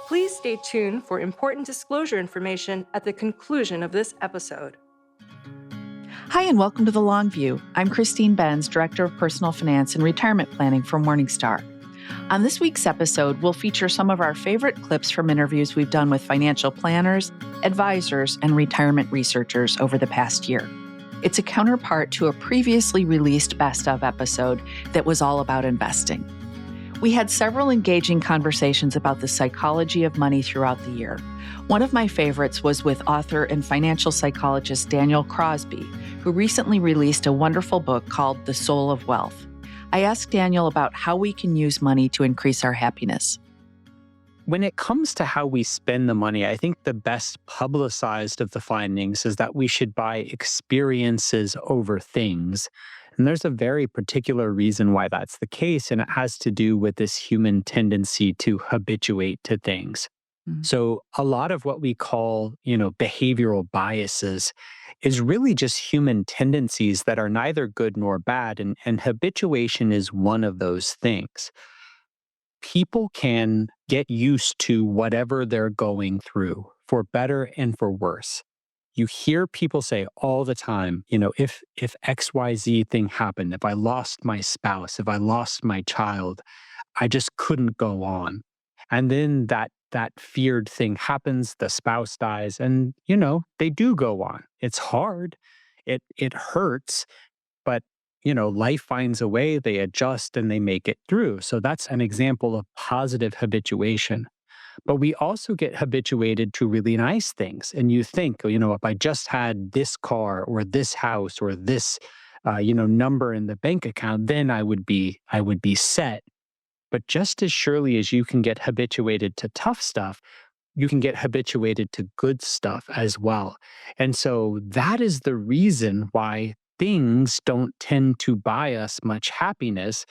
Please stay tuned for important disclosure information at the conclusion of this episode. Hi, and welcome to The Long View. I'm Christine Benz, Director of Personal Finance and Retirement Planning for Morningstar. On this week's episode, we'll feature some of our favorite clips from interviews we've done with financial planners, advisors, and retirement researchers over the past year. It's a counterpart to a previously released Best Of episode that was all about investing. We had several engaging conversations about the psychology of money throughout the year. One of my favorites was with author and financial psychologist Daniel Crosby, who recently released a wonderful book called The Soul of Wealth. I asked Daniel about how we can use money to increase our happiness. When it comes to how we spend the money, I think the best publicized of the findings is that we should buy experiences over things. And there's a very particular reason why that's the case, and it has to do with this human tendency to habituate to things. So a lot of what we call, behavioral biases is really just human tendencies that are neither good nor bad. And habituation is one of those things. People can get used to whatever they're going through, for better and for worse. You hear people say all the time, if XYZ thing happened, if I lost my spouse, if I lost my child, I just couldn't go on. And then that feared thing happens, the spouse dies, and, they do go on. It's hard. It hurts, but, life finds a way, they adjust, and they make it through. So that's an example of positive habituation. But we also get habituated to really nice things. And you think, if I just had this car or this house or this, number in the bank account, then I would be set. But just as surely as you can get habituated to tough stuff, you can get habituated to good stuff as well. And so that is the reason why things don't tend to buy us much happiness,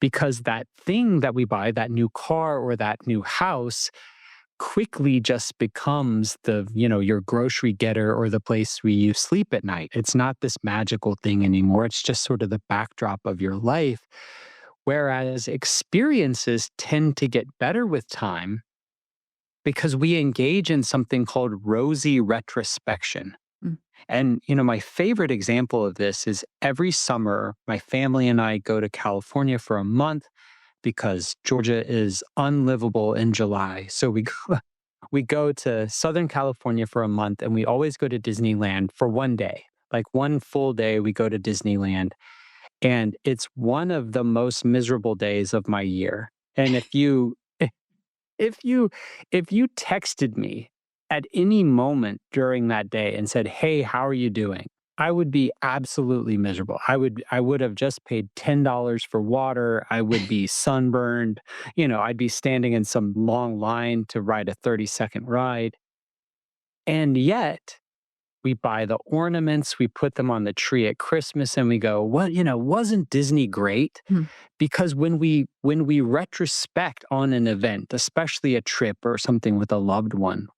because that thing that we buy, that new car or that new house, quickly just becomes your grocery getter or the place where you sleep at night. It's not this magical thing anymore. It's just sort of the backdrop of your life. Whereas experiences tend to get better with time because we engage in something called rosy retrospection. And, my favorite example of this is every summer, my family and I go to California for a month because Georgia is unlivable in July. So we go to Southern California for a month, and we always go to Disneyland for one day, like one full day we go to Disneyland. And it's one of the most miserable days of my year. And if you texted me at any moment during that day and said, "Hey, how are you doing?" I would be absolutely miserable. I would have just paid $10 for water. I would be sunburned. I'd be standing in some long line to ride a 30-second ride. And yet, we buy the ornaments, we put them on the tree at Christmas, and we go, "Well, wasn't Disney great?" Because when we retrospect on an event, especially a trip or something with a loved one,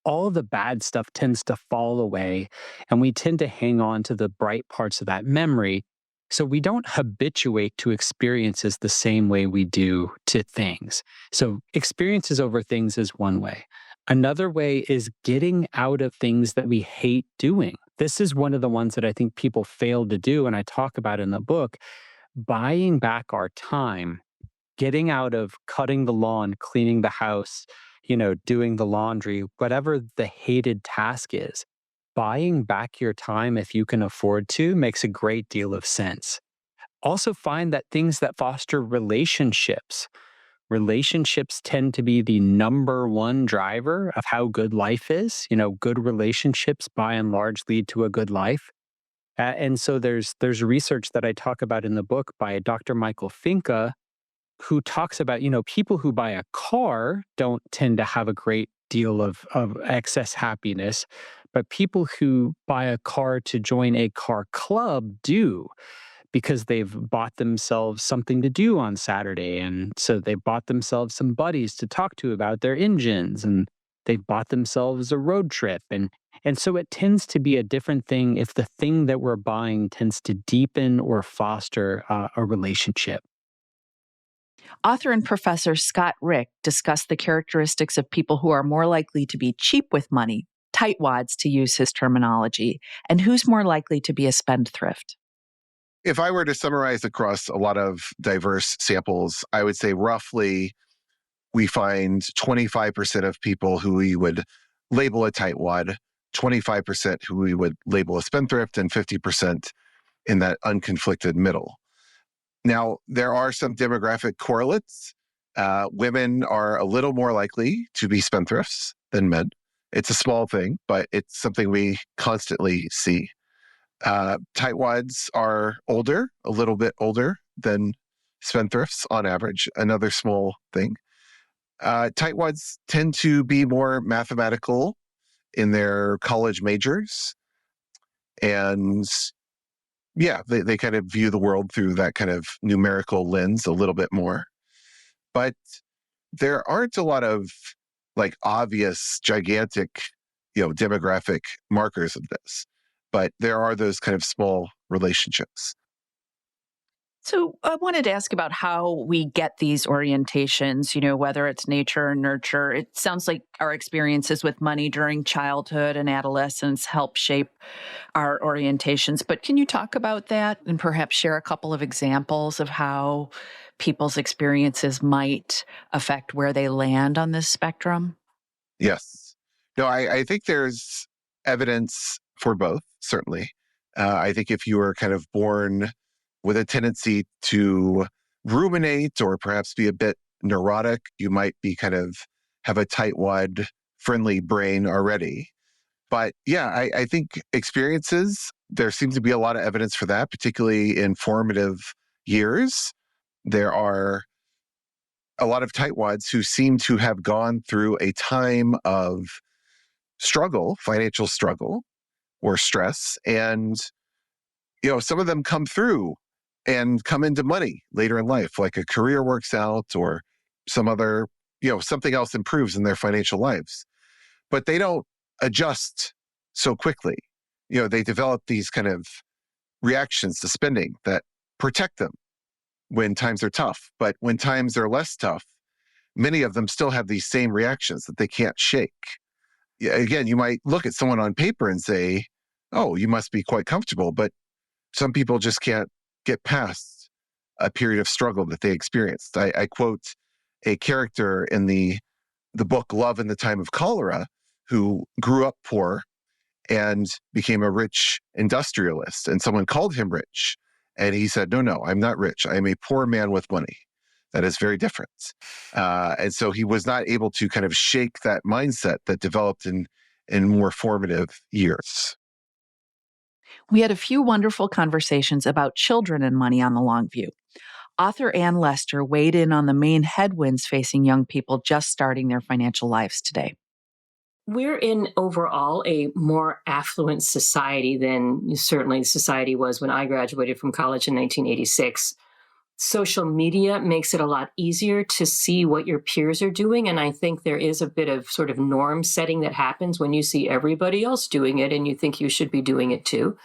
all the bad stuff tends to fall away, and we tend to hang on to the bright parts of that memory. So we don't habituate to experiences the same way we do to things. So experiences over things is one way. Another way is getting out of things that we hate doing. This is one of the ones that I think people fail to do, and I talk about in the book. Buying back our time, getting out of cutting the lawn, cleaning the house, doing the laundry, whatever the hated task is. Buying back your time, if you can afford to, makes a great deal of sense. Also find that things that foster relationships tend to be the number one driver of how good life is. Good relationships by and large lead to a good life. And so there's research that I talk about in the book by Dr. Michael Finke, who talks about, people who buy a car don't tend to have a great deal of excess happiness, but people who buy a car to join a car club do, because they've bought themselves something to do on Saturday. And so they bought themselves some buddies to talk to about their engines, and they've bought themselves a road trip. And so it tends to be a different thing if the thing that we're buying tends to deepen or foster a relationship. Author and professor Scott Rick discussed the characteristics of people who are more likely to be cheap with money, tightwads to use his terminology, and who's more likely to be a spendthrift. If I were to summarize across a lot of diverse samples, I would say roughly we find 25% of people who we would label a tightwad, 25% who we would label a spendthrift, and 50% in that unconflicted middle. Now, there are some demographic correlates. Women are a little more likely to be spendthrifts than men. It's a small thing, but it's something we constantly see. Tightwads are older, a little bit older than spendthrifts on average, another small thing. Tightwads tend to be more mathematical in their college majors. And yeah, they kind of view the world through that kind of numerical lens a little bit more. But there aren't a lot of like obvious, gigantic, demographic markers of this. But there are those kind of small relationships. So I wanted to ask about how we get these orientations, whether it's nature or nurture. It sounds like our experiences with money during childhood and adolescence help shape our orientations. But can you talk about that and perhaps share a couple of examples of how people's experiences might affect where they land on this spectrum? Yes. No, I think there's evidence for both, certainly. I think if you were kind of born with a tendency to ruminate or perhaps be a bit neurotic, you might be kind of have a tightwad friendly brain already. But yeah, I think experiences, there seems to be a lot of evidence for that, particularly in formative years. There are a lot of tightwads who seem to have gone through a time of struggle, financial struggle or stress. And, some of them come through and come into money later in life, like a career works out or some other, something else improves in their financial lives. But they don't adjust so quickly. They develop these kind of reactions to spending that protect them when times are tough. But when times are less tough, many of them still have these same reactions that they can't shake. Again, you might look at someone on paper and say, oh, you must be quite comfortable. But some people just can't get past a period of struggle that they experienced. I quote a character in the book Love in the Time of Cholera who grew up poor and became a rich industrialist. And someone called him rich. And he said, no, I'm not rich. I am a poor man with money. That is very different. And so he was not able to kind of shake that mindset that developed in more formative years. We had a few wonderful conversations about children and money on the Long View. Author Ann Lester weighed in on the main headwinds facing young people just starting their financial lives today. We're in overall a more affluent society than certainly society was when I graduated from college in 1986. Social media makes it a lot easier to see what your peers are doing. And I think there is a bit of sort of norm setting that happens when you see everybody else doing it and you think you should be doing it too.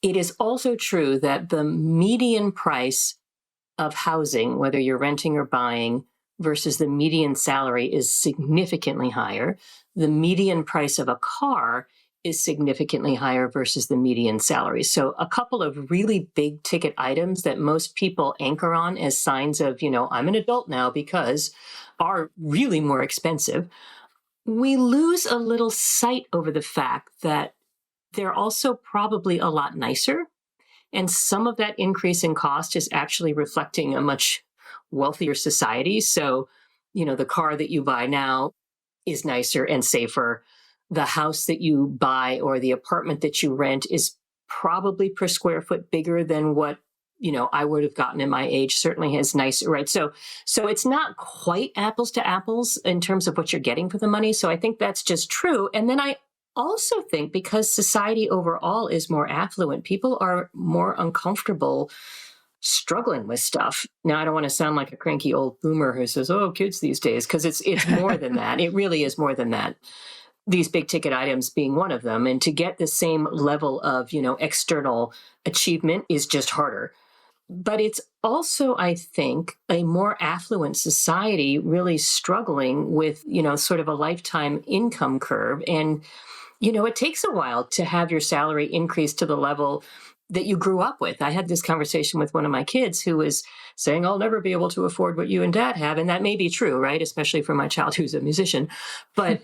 It is also true that the median price of housing, whether you're renting or buying, versus the median salary is significantly higher. The median price of a car is significantly higher versus the median salary. So a couple of really big ticket items that most people anchor on as signs of, I'm an adult now because are really more expensive. We lose a little sight over the fact that they're also probably a lot nicer. And some of that increase in cost is actually reflecting a much wealthier society. So, the car that you buy now is nicer and safer. The house that you buy or the apartment that you rent is probably per square foot bigger than what, I would have gotten in my age, certainly has nicer, right? So it's not quite apples to apples in terms of what you're getting for the money. So I think that's just true. And then I also think because society overall is more affluent, people are more uncomfortable struggling with stuff. Now, I don't want to sound like a cranky old boomer who says, oh, kids these days, because it's more than that. It really is more than that. These big ticket items being one of them. And to get the same level of, external achievement is just harder. But it's also, I think, a more affluent society really struggling with, sort of a lifetime income curve. And, it takes a while to have your salary increase to the level that you grew up with. I had this conversation with one of my kids who was saying, I'll never be able to afford what you and dad have. And that may be true, right? Especially for my child who's a musician. But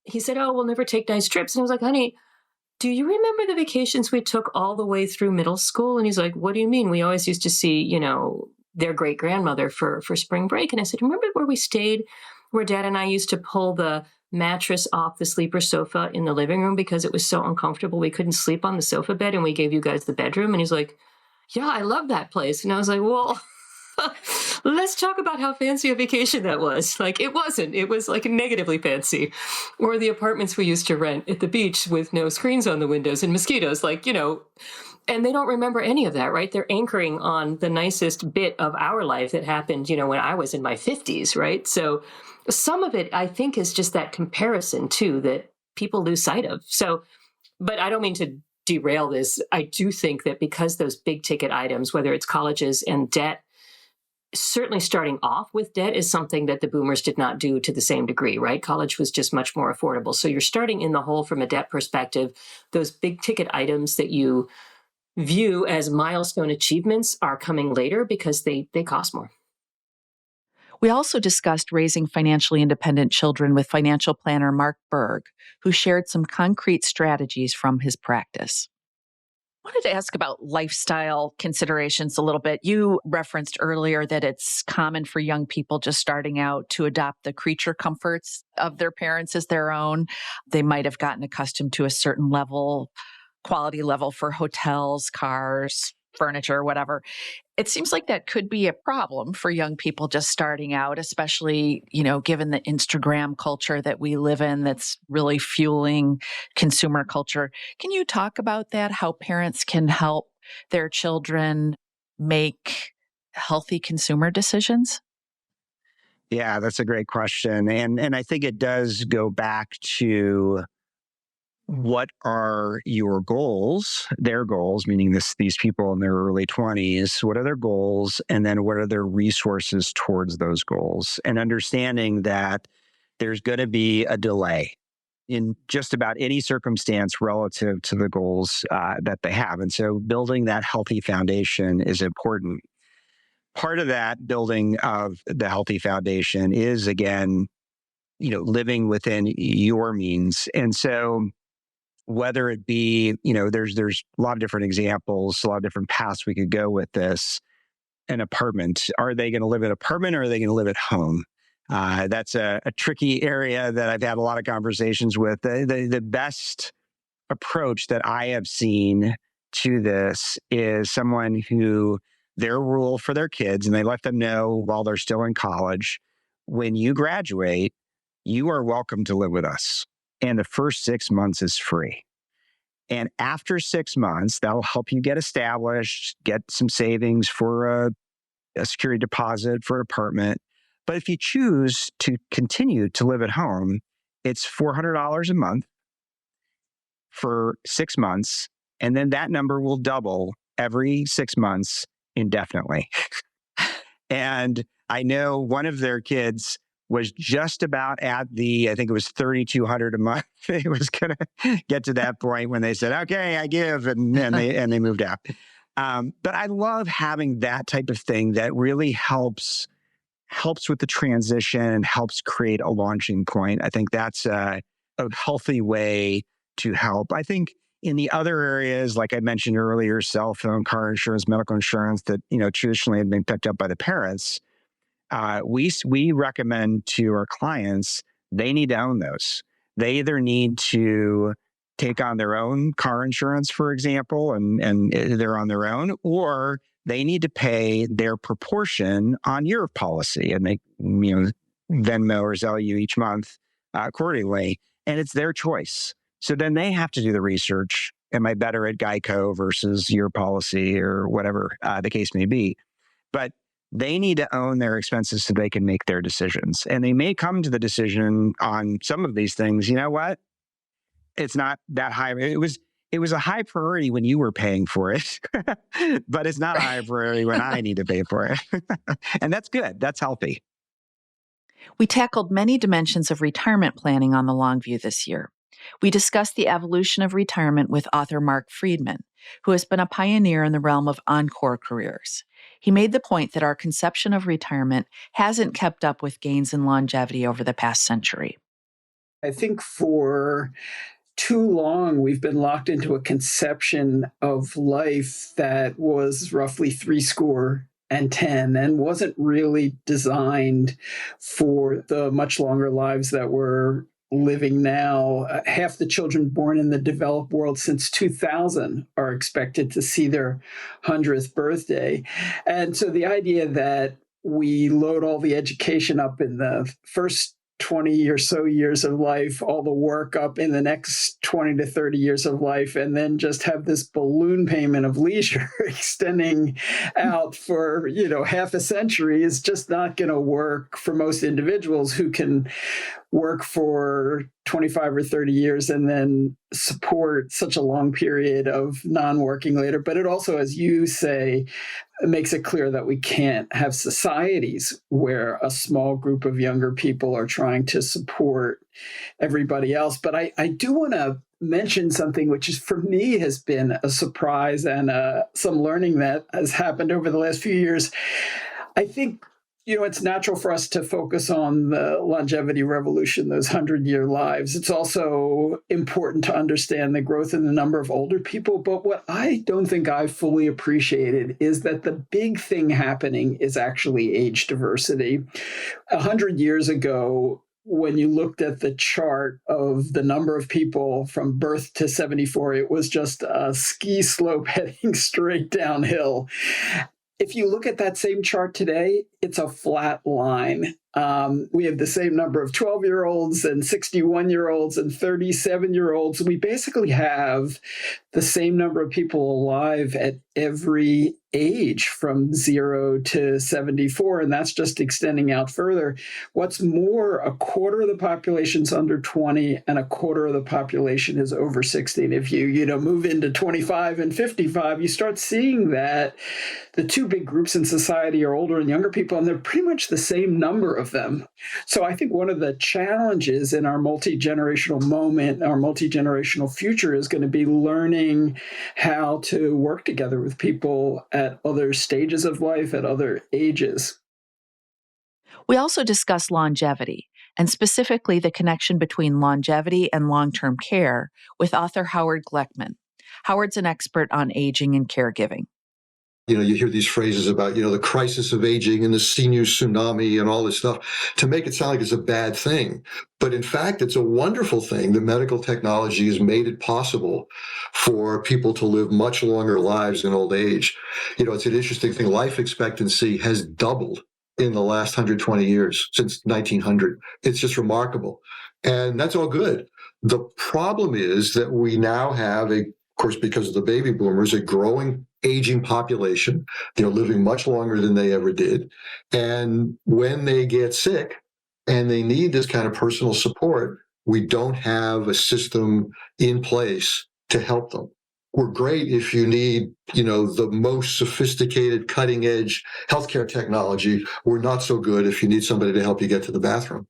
he said, oh, we'll never take nice trips. And I was like, honey, do you remember the vacations we took all the way through middle school? And he's like, what do you mean? We always used to see, their great grandmother for spring break. And I said, remember where we stayed, where dad and I used to pull the mattress off the sleeper sofa in the living room because it was so uncomfortable. We couldn't sleep on the sofa bed and we gave you guys the bedroom. And he's like, yeah, I love that place. And I was like, well, let's talk about how fancy a vacation that was. Like, it wasn't. It was like negatively fancy. Or the apartments we used to rent at the beach with no screens on the windows and mosquitoes, and they don't remember any of that, right? They're anchoring on the nicest bit of our life that happened, when I was in my 50s, right? So some of it, I think, is just that comparison, too, that people lose sight of. So, but I don't mean to derail this. I do think that because those big ticket items, whether it's colleges and debt, certainly starting off with debt is something that the boomers did not do to the same degree, right? College was just much more affordable. So you're starting in the hole from a debt perspective. Those big ticket items that you view as milestone achievements are coming later because they cost more. We also discussed raising financially independent children with financial planner Mark Berg, who shared some concrete strategies from his practice. I wanted to ask about lifestyle considerations a little bit. You referenced earlier that it's common for young people just starting out to adopt the creature comforts of their parents as their own. They might have gotten accustomed to a certain quality level for hotels, cars, furniture, whatever. It seems like that could be a problem for young people just starting out, especially, given the Instagram culture that we live in that's really fueling consumer culture. Can you talk about that, how parents can help their children make healthy consumer decisions? Yeah, that's a great question. And I think it does go back to what are your goals, their goals, meaning these people in their early 20s, what are their goals? And then what are their resources towards those goals? And understanding that there's going to be a delay in just about any circumstance relative to the goals that they have. And so building that healthy foundation is important. Part of that building of the healthy foundation is, again, living within your means. And so whether it be, there's a lot of different examples, a lot of different paths we could go with this. An apartment. Are they going to live in an apartment or are they going to live at home? That's a tricky area that I've had a lot of conversations with. The best approach that I have seen to this is someone who their rule for their kids, and they let them know while they're still in college, when you graduate, you are welcome to live with us. And the first 6 months is free. And after 6 months, that'll help you get established, get some savings for a security deposit for an apartment. But if you choose to continue to live at home, it's $400 a month for 6 months. And then that number will double every 6 months indefinitely. And I know one of their kids was just about at I think it was $3,200 a month. It was going to get to that point when they said, okay, I give, and they moved out. But I love having that type of thing that really helps with the transition and helps create a launching point. I think that's a healthy way to help. I think in the other areas, like I mentioned earlier, cell phone, car insurance, medical insurance, that traditionally had been picked up by the parents, we recommend to our clients, they need to own those. They either need to take on their own car insurance, for example, and they're on their own, or they need to pay their proportion on your policy, and they Venmo or Zelle you each month accordingly, and it's their choice. So then they have to do the research. Am I better at Geico versus your policy or whatever the case may be? But they need to own their expenses so they can make their decisions. And they may come to the decision on some of these things, you know what? It's not that high. It was a high priority when you were paying for it, but it's not a high priority when I need to pay for it. And that's good. That's healthy. We tackled many dimensions of retirement planning on the Long View this year. We discussed the evolution of retirement with author Mark Friedman, who has been a pioneer in the realm of encore careers. He made the point that our conception of retirement hasn't kept up with gains in longevity over the past century. I think for too long, we've been locked into a conception of life that was roughly 70 and wasn't really designed for the much longer lives that we're living now. Half the children born in the developed world since 2000 are expected to see their 100th birthday. And so the idea that we load all the education up in the first 20 or so years of life, all the work up in the next 20 to 30 years of life, and then just have this balloon payment of leisure extending out for, half a century is just not going to work for most individuals who can work for 25 or 30 years and then support such a long period of non-working later. But it also, as you say, makes it clear that we can't have societies where a small group of younger people are trying to support everybody else. But I do want to mention something which is, for me, has been a surprise and some learning that has happened over the last few years. I think it's natural for us to focus on the longevity revolution, those 100-year lives. It's also important to understand the growth in the number of older people. But what I don't think I've fully appreciated is that the big thing happening is actually age diversity. 100 years ago, when you looked at the chart of the number of people from birth to 74, it was just a ski slope heading straight downhill. If you look at that same chart today, it's a flat line. We have the same number of 12-year-olds and 61-year-olds and 37-year-olds. We basically have the same number of people alive at every age from 0 to 74, and that's just extending out further. What's more, a quarter of the population's under 20 and a quarter of the population is over 60. And if you move into 25 and 55, you start seeing that the two big groups in society are older and younger people, and they're pretty much the same number of them. So I think one of the challenges in our multi-generational moment, our multi-generational future, is going to be learning how to work together with people at other stages of life, at other ages. We also discussed longevity, and specifically the connection between longevity and long-term care with author Howard Gleckman. Howard's an expert on aging and caregiving. You hear these phrases about, the crisis of aging and the senior tsunami and all this stuff to make it sound like it's a bad thing. But in fact, it's a wonderful thing. The medical technology has made it possible for people to live much longer lives in old age. It's an interesting thing. Life expectancy has doubled in the last 120 years since 1900. It's just remarkable. And that's all good. The problem is that we now have of course, because of the baby boomers, a growing aging population. They're living much longer than they ever did. And when they get sick and they need this kind of personal support, we don't have a system in place to help them. We're great if you need, the most sophisticated, cutting edge healthcare technology. We're not so good if you need somebody to help you get to the bathroom.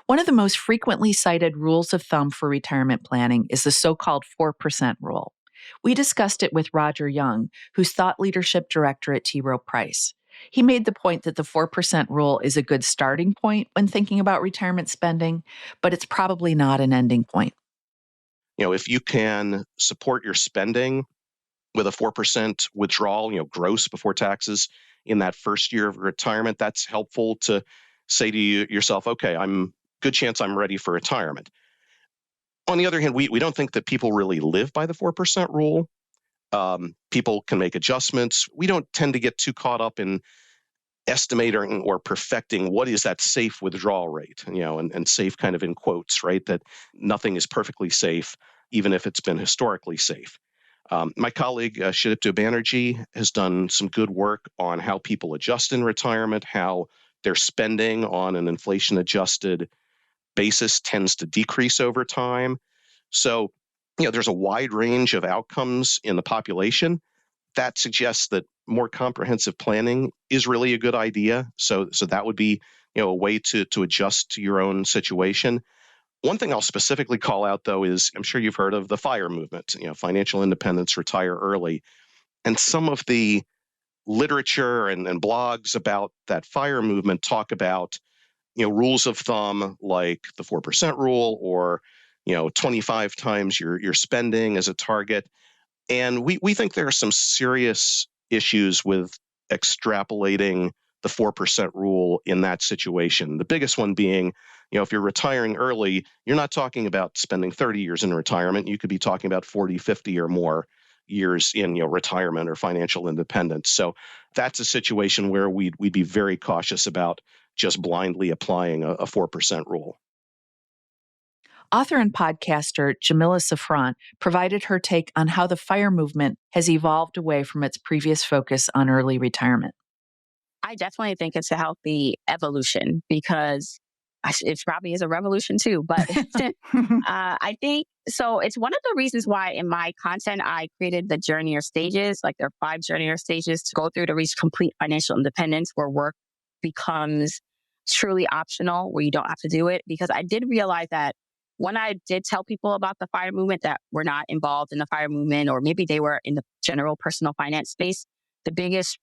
One of the most frequently cited rules of thumb for retirement planning is the so-called 4% rule. We discussed it with Roger Young, who's Thought Leadership Director at T. Rowe Price. He made the point that the 4% rule is a good starting point when thinking about retirement spending, but it's probably not an ending point. If you can support your spending with a 4% withdrawal, gross before taxes in that first year of retirement, that's helpful to say to yourself, okay, good chance I'm ready for retirement. On the other hand, we don't think that people really live by the 4% rule. People can make adjustments. We don't tend to get too caught up in estimating or perfecting what is that safe withdrawal rate, and safe kind of in quotes, right? That nothing is perfectly safe, even if it's been historically safe. My colleague, Shidipto Banerjee, has done some good work on how people adjust in retirement, how their spending on an inflation-adjusted basis tends to decrease over time. So there's a wide range of outcomes in the population. That suggests that more comprehensive planning is really a good idea. So that would be, a way to adjust to your own situation. One thing I'll specifically call out, though, is I'm sure you've heard of the FIRE movement, financial independence, retire early. And some of the literature and blogs about that FIRE movement talk about, rules of thumb like the 4% rule or, 25 times your spending as a target. And we think there are some serious issues with extrapolating the 4% rule in that situation. The biggest one being, if you're retiring early, you're not talking about spending 30 years in retirement. You could be talking about 40, 50 or more years in retirement or financial independence. So that's a situation where we'd be very cautious about just blindly applying a 4% rule. Author and podcaster Jamila Safran provided her take on how the FIRE movement has evolved away from its previous focus on early retirement. I definitely think it's a healthy evolution because it probably is a revolution too. But I think so. It's one of the reasons why in my content, I created the journey or stages, like there are 5 journey or stages to go through to reach complete financial independence, where work becomes truly optional, where you don't have to do it. Because I did realize that when I did tell people about the FIRE movement that were not involved in the FIRE movement, or maybe they were in the general personal finance space, the biggest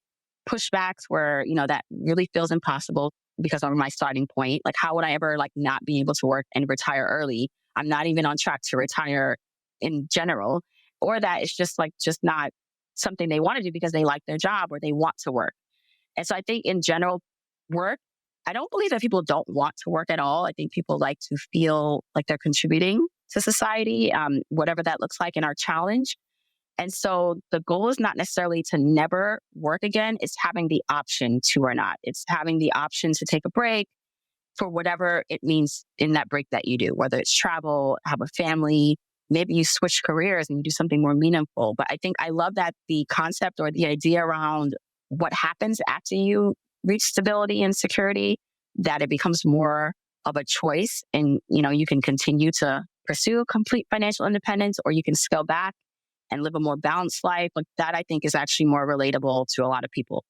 pushbacks were, that really feels impossible because of my starting point. Like, how would I ever not be able to work and retire early? I'm not even on track to retire in general, or that it's just not something they want to do because they like their job or they want to work. And so I think in general, work, I don't believe that people don't want to work at all. I think people like to feel like they're contributing to society, whatever that looks like in our challenge. And so the goal is not necessarily to never work again. It's having the option to or not. It's having the option to take a break for whatever it means in that break that you do, whether it's travel, have a family, maybe you switch careers and you do something more meaningful. But I think I love that the concept or the idea around what happens after you reach stability and security, that it becomes more of a choice. And, you can continue to pursue complete financial independence, or you can scale back and live a more balanced life. Like that, I think, is actually more relatable to a lot of people.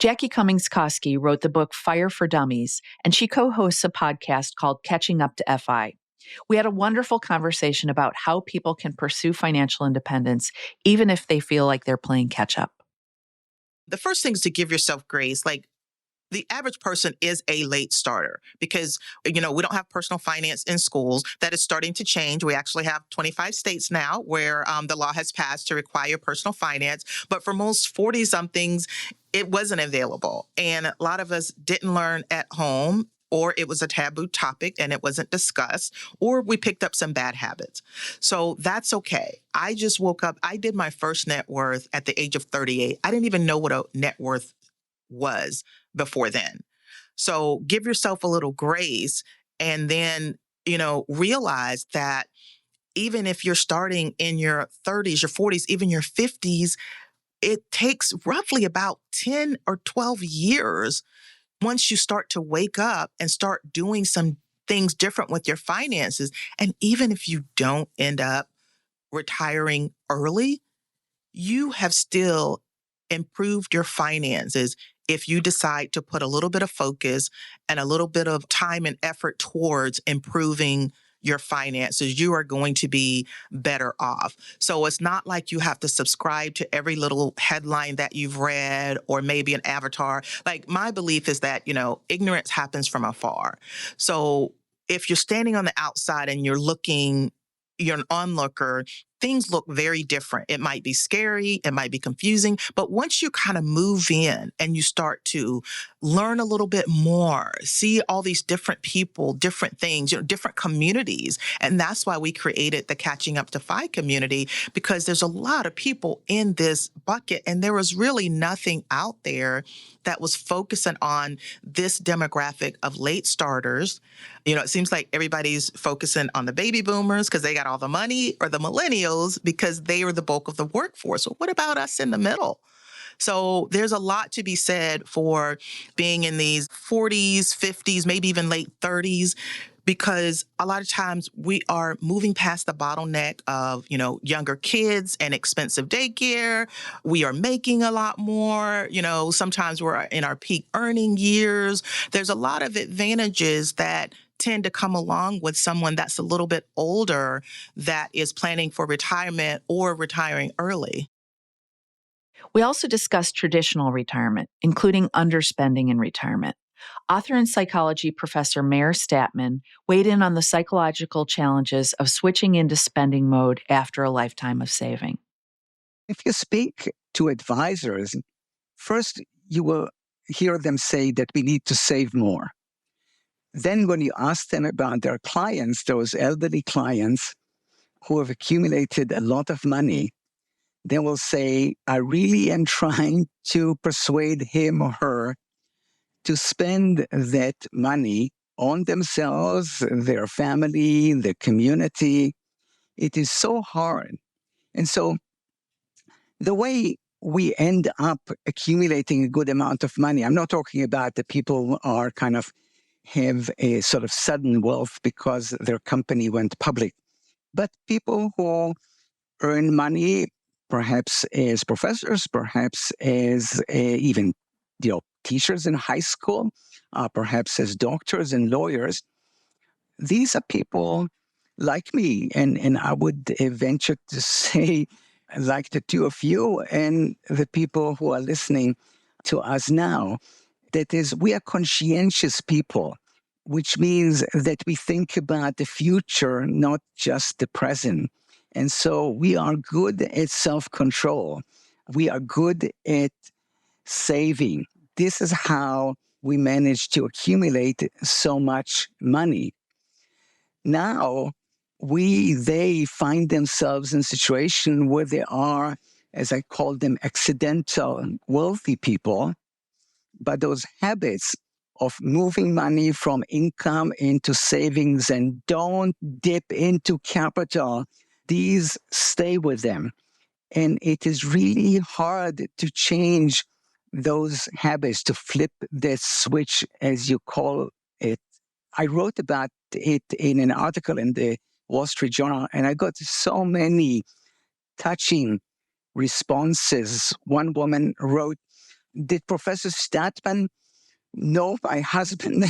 Jackie Cummings-Koski wrote the book Fire for Dummies, and she co-hosts a podcast called Catching Up to FI. We had a wonderful conversation about how people can pursue financial independence, even if they feel like they're playing catch up. The first thing is to give yourself grace. The average person is a late starter because, we don't have personal finance in schools. That is starting to change. We actually have 25 states now where the law has passed to require personal finance. But for most 40-somethings, it wasn't available. And a lot of us didn't learn at home, or it was a taboo topic and it wasn't discussed, or we picked up some bad habits. So that's okay. I just woke up. I did my first net worth at the age of 38. I didn't even know what a net worth was before then. So give yourself a little grace, and then, realize that even if you're starting in your 30s, your 40s, even your 50s, it takes roughly about 10 or 12 years once you start to wake up and start doing some things different with your finances. And even if you don't end up retiring early, you have still improved your finances if you decide to put a little bit of focus and a little bit of time and effort towards improving your finances. You are going to be better off. So it's not like you have to subscribe to every little headline that you've read or maybe an avatar. Like, my belief is that, ignorance happens from afar. So if you're standing on the outside and you're an onlooker, things look very different. It might be scary, it might be confusing, but once you kind of move in and you start to learn a little bit more, see all these different people, different things, different communities. And that's why we created the Catching Up to FI community, because there's a lot of people in this bucket, and there was really nothing out there that was focusing on this demographic of late starters. It seems like everybody's focusing on the baby boomers because they got all the money, or the millennials because they are the bulk of the workforce. So what about us in the middle? So there's a lot to be said for being in these 40s, 50s, maybe even late 30s, because a lot of times we are moving past the bottleneck of, younger kids and expensive daycare. We are making a lot more, sometimes we're in our peak earning years. There's a lot of advantages that tend to come along with someone that's a little bit older that is planning for retirement or retiring early. We also discussed traditional retirement, including underspending in retirement. Author and psychology professor Mayer Statman weighed in on the psychological challenges of switching into spending mode after a lifetime of saving. If you speak to advisors, first you will hear them say that we need to save more. Then when you ask them about their clients, those elderly clients who have accumulated a lot of money, they will say, I really am trying to persuade him or her to spend that money on themselves, their family, the community. It is so hard. And so the way we end up accumulating a good amount of money, I'm not talking about the people who are kind of have a sort of sudden wealth because their company went public, but people who earn money perhaps as professors, perhaps as even teachers in high school, perhaps as doctors and lawyers. These are people like me, and I would venture to say like the two of you and the people who are listening to us now. That is, we are conscientious people, which means that we think about the future, not just the present. And so we are good at self-control. We are good at saving. This is how we manage to accumulate so much money. Now, they find themselves in a situation where they are, as I call them, accidental wealthy people. But those habits of moving money from income into savings and don't dip into capital, these stay with them. And it is really hard to change those habits, to flip that switch, as you call it. I wrote about it in an article in the Wall Street Journal, and I got so many touching responses. One woman wrote, did Professor Statman know my husband?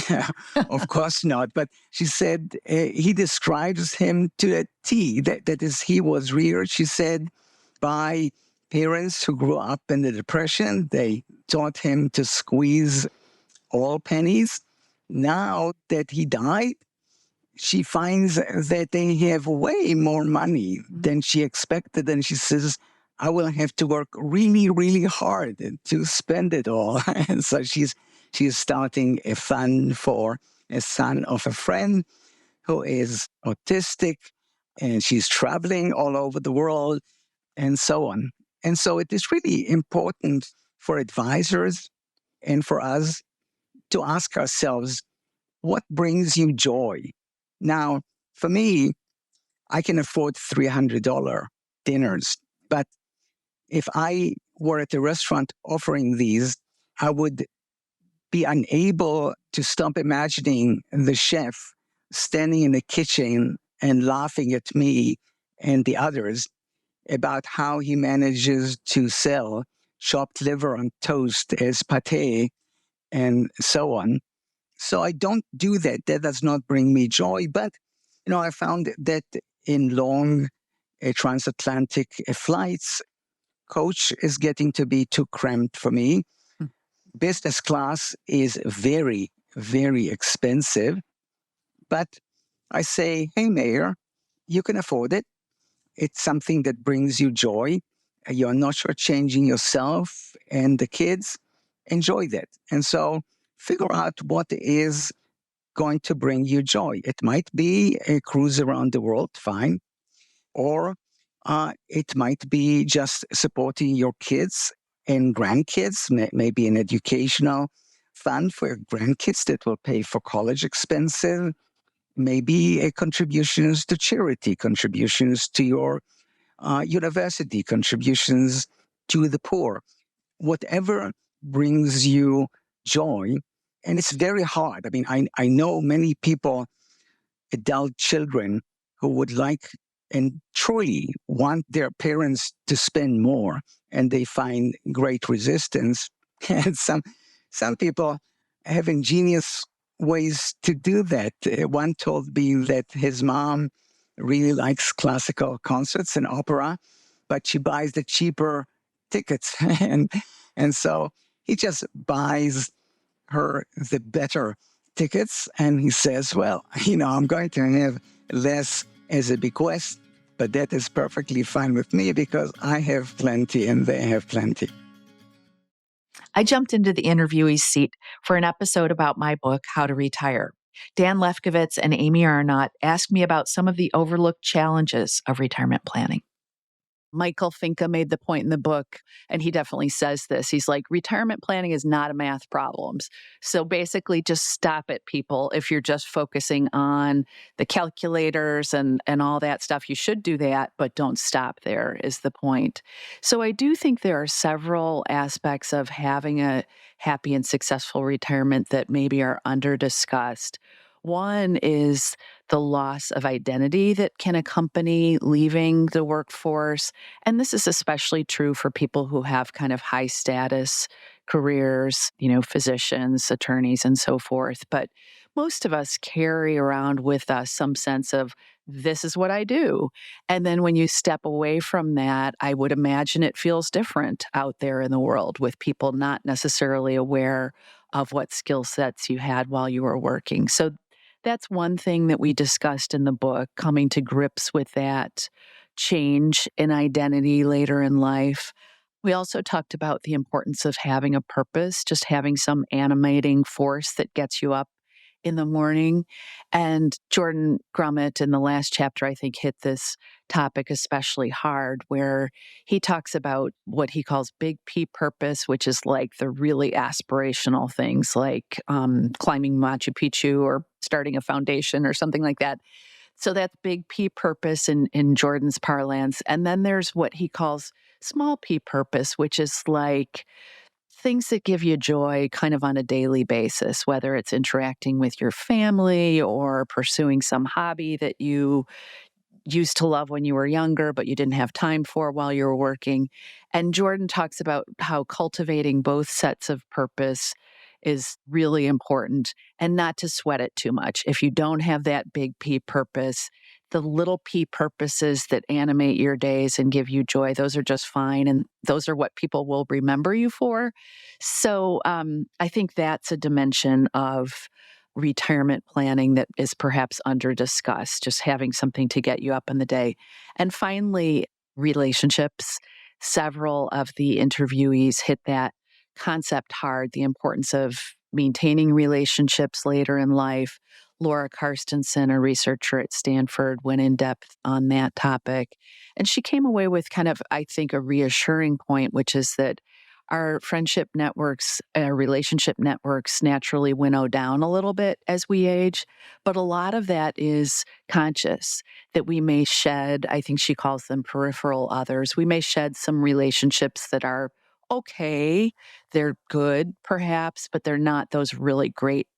Of course not. But she said he describes him to a T. That is, he was reared, she said, by parents who grew up in the Depression. They taught him to squeeze all pennies. Now that he died, she finds that they have way more money than she expected. And she says, I will have to work really, really hard to spend it all. And so she's starting a fund for a son of a friend who is autistic, and she's traveling all over the world and so on. And so it is really important for advisors and for us to ask ourselves, what brings you joy? Now, for me, I can afford $300 dinners, but if I were at a restaurant offering these, I would be unable to stop imagining the chef standing in the kitchen and laughing at me and the others about how he manages to sell chopped liver on toast as pate and so on. So I don't do that. That does not bring me joy. But, I found that in long transatlantic flights, coach is getting to be too cramped for me. Business class is very, very expensive. But I say, hey, Mayor, you can afford it. It's something that brings you joy. You're not shortchanging yourself and the kids. Enjoy that. And so figure out what is going to bring you joy. It might be a cruise around the world, fine. Or it might be just supporting your kids and grandkids, maybe an educational fund for your grandkids that will pay for college expenses, maybe contributions to charity, contributions to your university, contributions to the poor, whatever brings you joy. And it's very hard. I mean, I know many people adult children who would like and truly want their parents to spend more, and they find great resistance. And some people have ingenious ways to do that. One told me that his mom really likes classical concerts and opera, but she buys the cheaper tickets. And so he just buys her the better tickets. And he says, well, I'm going to have less as a bequest, but that is perfectly fine with me because I have plenty and they have plenty. I jumped into the interviewee's seat for an episode about my book, How to Retire. Dan Lefkowitz and Amy Arnott asked me about some of the overlooked challenges of retirement planning. Michael Finca made the point in the book, and he definitely says this. He's like, retirement planning is not a math problem. So basically just stop it, people. If you're just focusing on the calculators and all that stuff, you should do that, but don't stop there is the point. So I do think there are several aspects of having a happy and successful retirement that maybe are under-discussed. One is the loss of identity that can accompany leaving the workforce. And this is especially true for people who have kind of high status careers, physicians, attorneys, and so forth. But most of us carry around with us some sense of, this is what I do. And then when you step away from that, I would imagine it feels different out there in the world with people not necessarily aware of what skill sets you had while you were working. So that's one thing that we discussed in the book, coming to grips with that change in identity later in life. We also talked about the importance of having a purpose, just having some animating force that gets you up in the morning. And Jordan Grummett in the last chapter, I think, hit this topic especially hard, where he talks about what he calls big P purpose, which is like the really aspirational things like climbing Machu Picchu or starting a foundation or something like that. So that's big P purpose in Jordan's parlance. And then there's what he calls small P purpose, which is like things that give you joy kind of on a daily basis, whether it's interacting with your family or pursuing some hobby that you used to love when you were younger, but you didn't have time for while you were working. And Jordan talks about how cultivating both sets of purpose is really important and not to sweat it too much. If you don't have that big P purpose, the little P purposes that animate your days and give you joy, those are just fine. And those are what people will remember you for. So I think that's a dimension of retirement planning that is perhaps under discussed, just having something to get you up in the day. And finally, relationships. Several of the interviewees hit that concept hard, the importance of maintaining relationships later in life. Laura Karstensen, a researcher at Stanford, went in depth on that topic. And she came away with kind of, I think, a reassuring point, which is that our friendship networks, our relationship networks naturally winnow down a little bit as we age. But a lot of that is conscious, that we may shed, I think she calls them peripheral others. We may shed some relationships that are okay. They're good, perhaps, but they're not those really great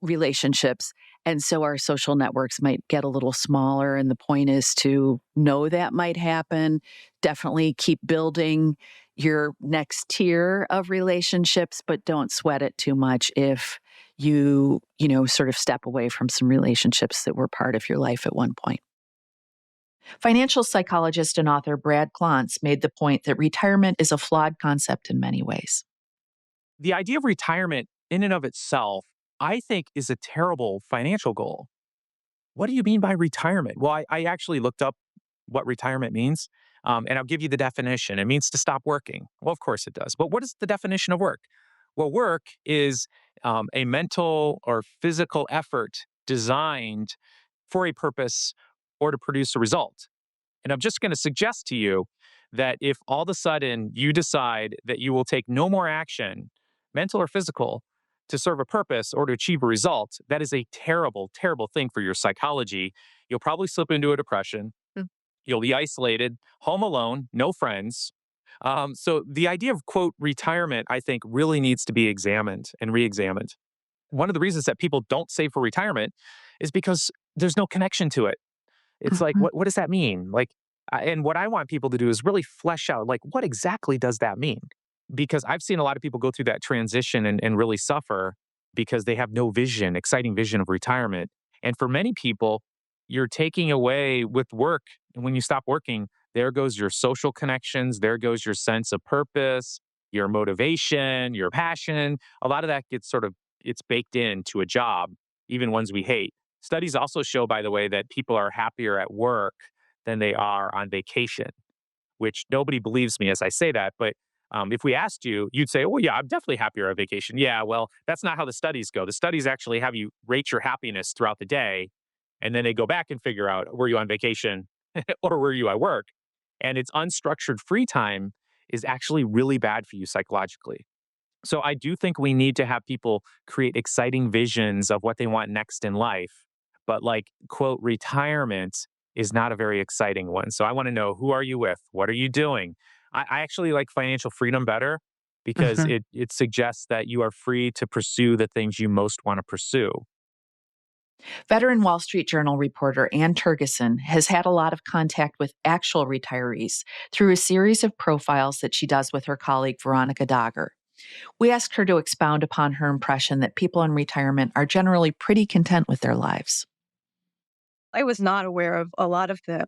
relationships. And so our social networks might get a little smaller. And the point is to know that might happen. Definitely keep building your next tier of relationships, but don't sweat it too much if you sort of step away from some relationships that were part of your life at one point. Financial psychologist and author Brad Klontz made the point that retirement is a flawed concept in many ways. The idea of retirement in and of itself, I think, is a terrible financial goal. What do you mean by retirement? Well, I actually looked up what retirement means, and I'll give you the definition. It means to stop working. Well, of course it does. But what is the definition of work? Well, work is a mental or physical effort designed for a purpose or to produce a result. And I'm just going to suggest to you that if all of a sudden you decide that you will take no more action, mental or physical, to serve a purpose or to achieve a result, that is a terrible, terrible thing for your psychology. You'll probably slip into a depression. You'll be isolated, home alone, no friends. So the idea of, quote, retirement, I think, really needs to be examined and re-examined. One of the reasons that people don't save for retirement is because there's no connection to it. It's like, what does that mean? Like, and what I want people to do is really flesh out, like, what exactly does that mean? Because I've seen a lot of people go through that transition and really suffer because they have no vision, exciting vision of retirement. And for many people, you're taking away with work. And when you stop working, there goes your social connections, there goes your sense of purpose, your motivation, your passion. A lot of that gets it's baked into a job, even ones we hate. Studies also show, by the way, that people are happier at work than they are on vacation, which nobody believes me as I say that. But if we asked you, you'd say, oh, yeah, I'm definitely happier on vacation. Yeah, well, that's not how the studies go. The studies actually have you rate your happiness throughout the day. And then they go back and figure out, were you on vacation or were you at work? And it's unstructured free time is actually really bad for you psychologically. So I do think we need to have people create exciting visions of what they want next in life. But like, quote, retirement is not a very exciting one. So I want to know, who are you with? What are you doing? I actually like financial freedom better because it suggests that you are free to pursue the things you most want to pursue. Veteran Wall Street Journal reporter Ann Tergeson has had a lot of contact with actual retirees through a series of profiles that she does with her colleague Veronica Dogger. We asked her to expound upon her impression that people in retirement are generally pretty content with their lives. I was not aware of a lot of the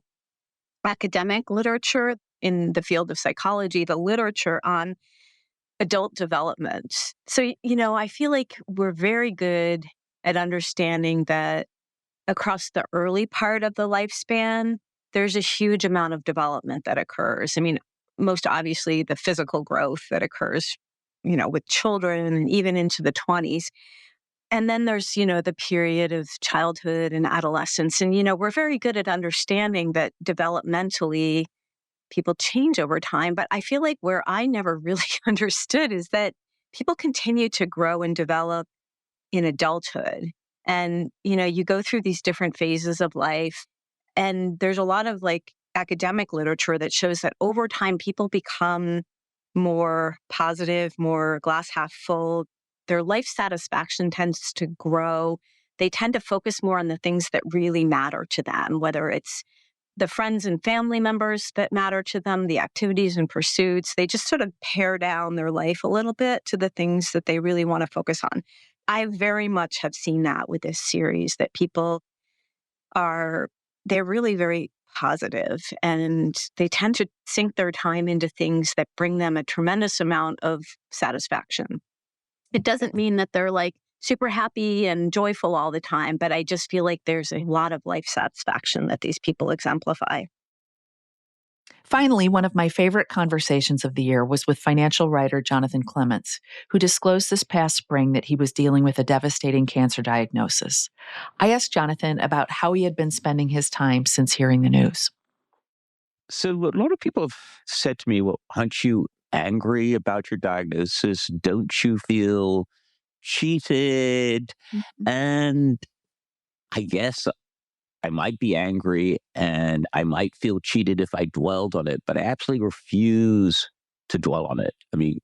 academic literature in the field of psychology, the literature on adult development. So, I feel like we're very good at understanding that across the early part of the lifespan, there's a huge amount of development that occurs. I mean, most obviously the physical growth that occurs, with children and even into the 20s. And then there's, the period of childhood and adolescence. And, we're very good at understanding that developmentally people change over time. But I feel like where I never really understood is that people continue to grow and develop in adulthood. And, you go through these different phases of life. And there's a lot of academic literature that shows that over time, people become more positive, more glass half full. Their life satisfaction tends to grow. They tend to focus more on the things that really matter to them, whether it's the friends and family members that matter to them, the activities and pursuits. They just sort of pare down their life a little bit to the things that they really want to focus on. I very much have seen that with this series, that people they're really very positive and they tend to sink their time into things that bring them a tremendous amount of satisfaction. It doesn't mean that they're super happy and joyful all the time, but I just feel like there's a lot of life satisfaction that these people exemplify. Finally, one of my favorite conversations of the year was with financial writer Jonathan Clements, who disclosed this past spring that he was dealing with a devastating cancer diagnosis. I asked Jonathan about how he had been spending his time since hearing the news. So a lot of people have said to me, well, aren't you angry about your diagnosis? Don't you feel cheated? And I guess I might be angry and I might feel cheated if I dwelled on it, but I absolutely refuse to dwell on it. I mean,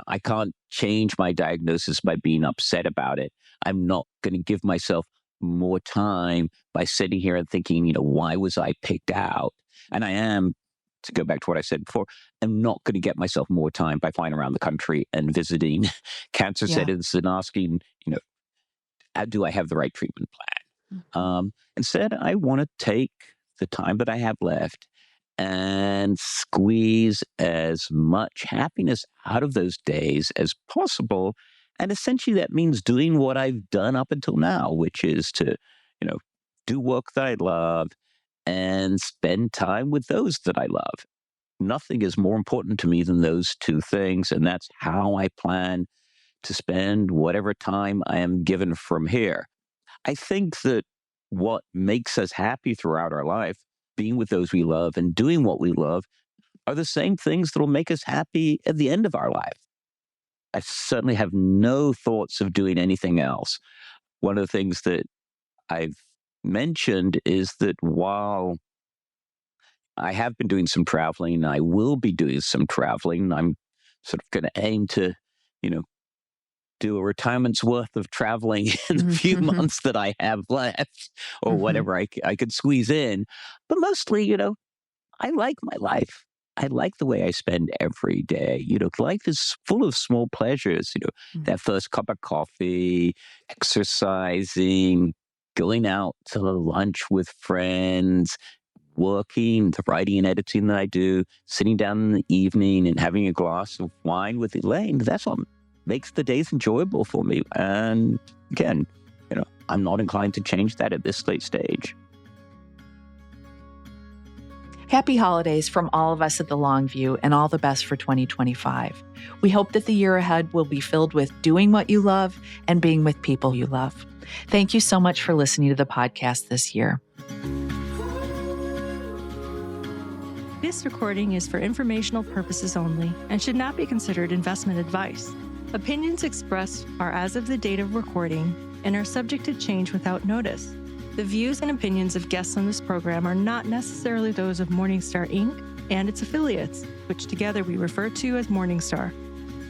I can't change my diagnosis by being upset about it. I'm not going to give myself more time by sitting here and thinking, why was I picked out? And I am, to go back to what I said before, I'm not going to get myself more time by flying around the country and visiting cancer centers and asking, do I have the right treatment plan? Instead, I want to take the time that I have left and squeeze as much happiness out of those days as possible. And essentially, that means doing what I've done up until now, which is to, do work that I love and spend time with those that I love. Nothing is more important to me than those two things. And that's how I plan to spend whatever time I am given from here. I think that what makes us happy throughout our life, being with those we love and doing what we love, are the same things that will make us happy at the end of our life. I certainly have no thoughts of doing anything else. One of the things that I've mentioned is that while I have been doing some traveling, I will be doing some traveling. I'm sort of going to aim to, do a retirement's worth of traveling in the few months that I have left, or whatever I could squeeze in. But mostly, I like my life. I like the way I spend every day. Life is full of small pleasures, that first cup of coffee, exercising, going out to lunch with friends, working, the writing and editing that I do, sitting down in the evening and having a glass of wine with Elaine. That's what makes the days enjoyable for me. And again, I'm not inclined to change that at this late stage. Happy holidays from all of us at The Long View, and all the best for 2025. We hope that the year ahead will be filled with doing what you love and being with people you love. Thank you so much for listening to the podcast this year. This recording is for informational purposes only and should not be considered investment advice. Opinions expressed are as of the date of recording and are subject to change without notice. The views and opinions of guests on this program are not necessarily those of Morningstar, Inc. and its affiliates, which together we refer to as Morningstar.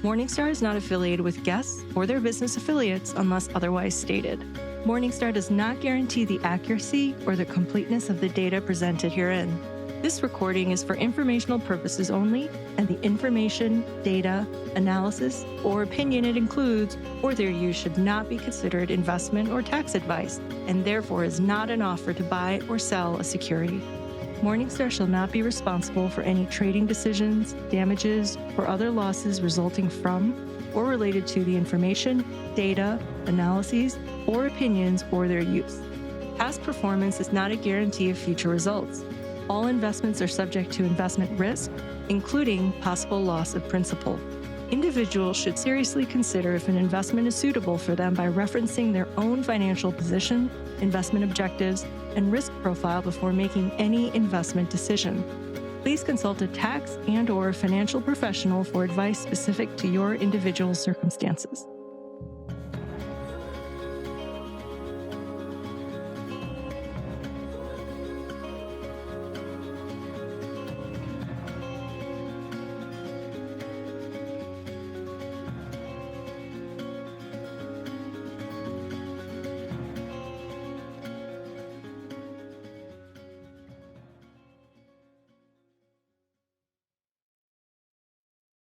Morningstar is not affiliated with guests or their business affiliates unless otherwise stated. Morningstar does not guarantee the accuracy or the completeness of the data presented herein. This recording is for informational purposes only, and the information, data, analysis, or opinion it includes or their use should not be considered investment or tax advice, and therefore is not an offer to buy or sell a security. Morningstar shall not be responsible for any trading decisions, damages, or other losses resulting from or related to the information, data, analyses, or opinions or their use. Past performance is not a guarantee of future results. All investments are subject to investment risk, including possible loss of principal. Individuals should seriously consider if an investment is suitable for them by referencing their own financial position, investment objectives, and risk profile before making any investment decision. Please consult a tax and/or financial professional for advice specific to your individual circumstances.